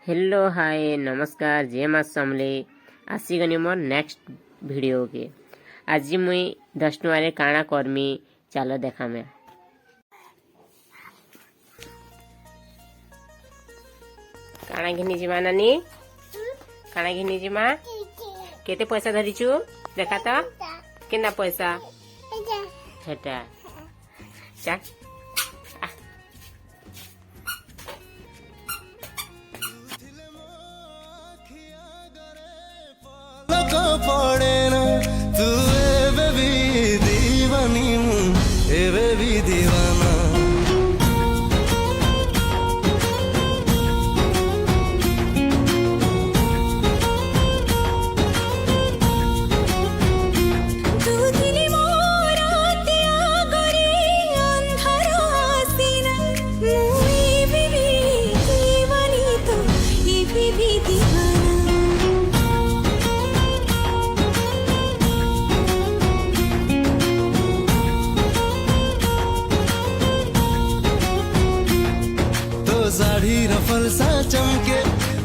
hello hi नमस्कार जय माँ समले आसीगनी मोर नेक्स्ट वीडियो के आज मुई 10 टुआरे काଣା करमी चलो देखा मैं काଣା घिनी जिमा नानी काଣା घिनी जिमा केते पैसा धरिचु देखा तो केना पैसा हेटा चा पड़े ना तू एवे भी दीवानी हूँ एवे भी दीवाना साड़ी रफल सा चमके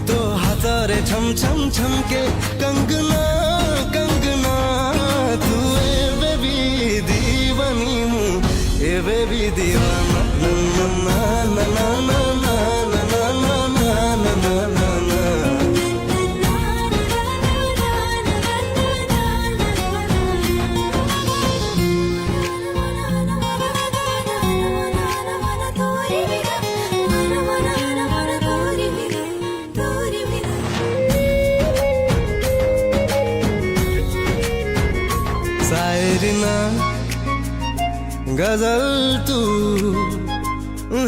तो हाथारे छम छम छमके कंगना कंगना तू ए बेबी दीवानी हूँ ए बेबी दीवाना ना ना ना ना ना ना ना ना ना ना ना सायरिना गजल तू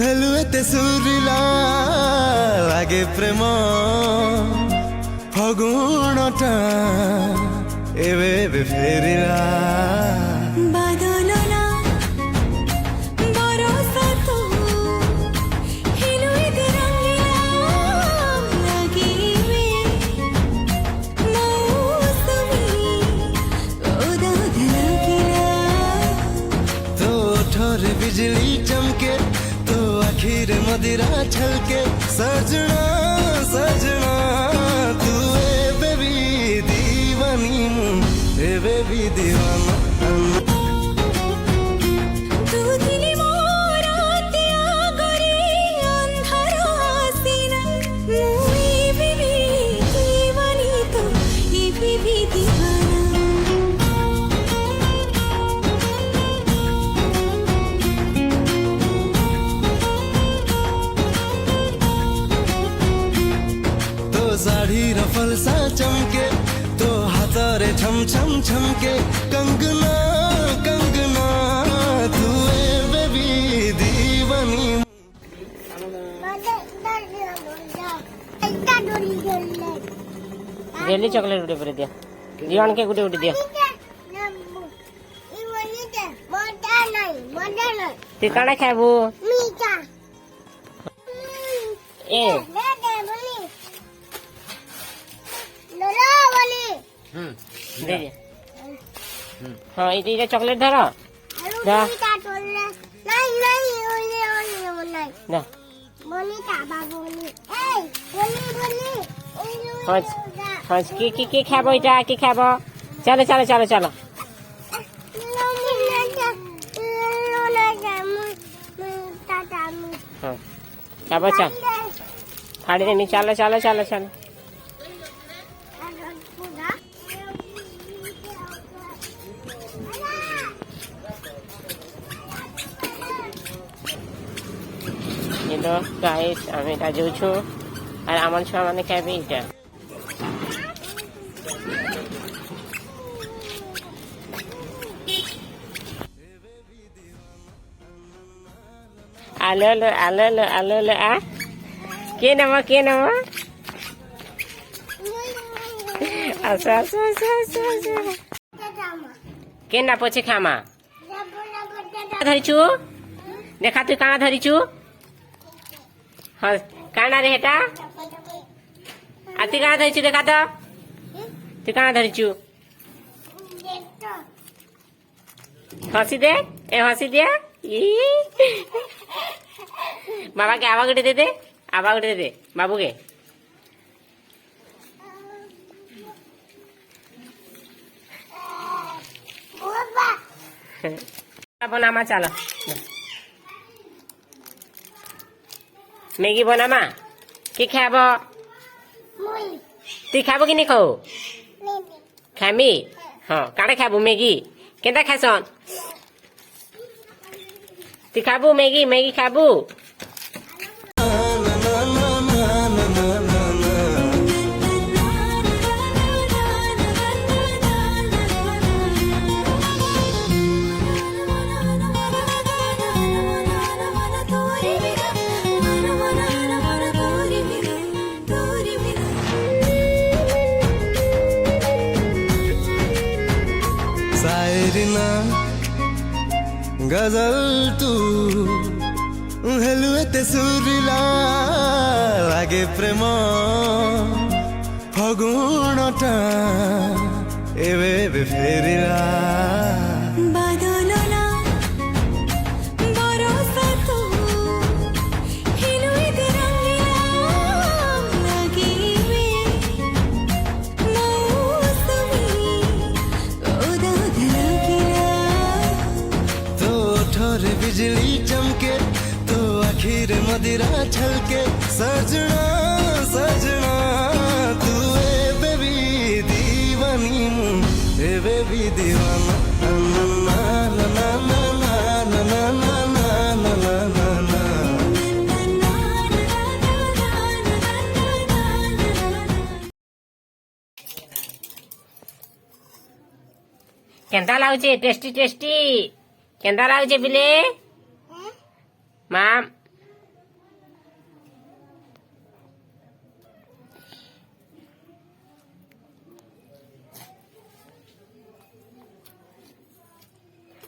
हेलुएते सुरिला लागे प्रेम फगुणटा एवे एवे फेरिला बिजली चमके तो आखिर मदिरा छलके सजना सजना तू ए बेबी दीवानी हूँ ए बेबी दीवाना साड़ी रफल सा चमके तो हाथारे छम छम छमके कंगना कंगना तू ए बेबी दीवानी डेली चॉकलेट उठे पर दिया जीवन के गुटे उठे दिया तू काना खाबू ए दे दे हाँ ये चॉकलेट धरो दा दा हंस की खाबो इटा की खाबो चलो चलो चलो चलो हाँ खाबो चल फाड़ी दे चलो चलो चलो चलो तो गाइस আমি এটা যাচ্ছু আর আমার ছোয়া মানে খাবে এটা আলো আলো আলো আলো আলো আলো আ কে নামা আচ্ছা আচ্ছা আচ্ছা আচ্ছা কে না পছে খামা ধরিছু দেখা তুই কানা ধরিছু हाँ काना रे हेटा आती काना धरिचु देखा तो तू काना धरिचु हसी दे ए हसी दे बाबा के आवा गुटे दे दे आवा गुटे दे बाबू के বনামা চাল মেগি বনামা কি খাব তুই খাব কি নি খাও খামি হ্যাঁ কাড়ে খাবু ম্যাগি কেনটা খাইছন তুই খাবু ম্যাগি ম্যাগি খাবু शायरी ना गजल तू हेलुएते सुरिला लागे प्रेम फगुणटा एवे एवे फेरिला ठोरे बिजली चमके तो आखिर मदिरा छलके सजना सजना तू ए बेबी दीवानी ए बेबी दीवाना ना ना ना ना ना ना ना ना ना ना ना কেনটা লাগুছে টেস্টি টেস্টি কেনটা লাগুছে বিলে মাম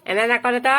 এনা না করে তো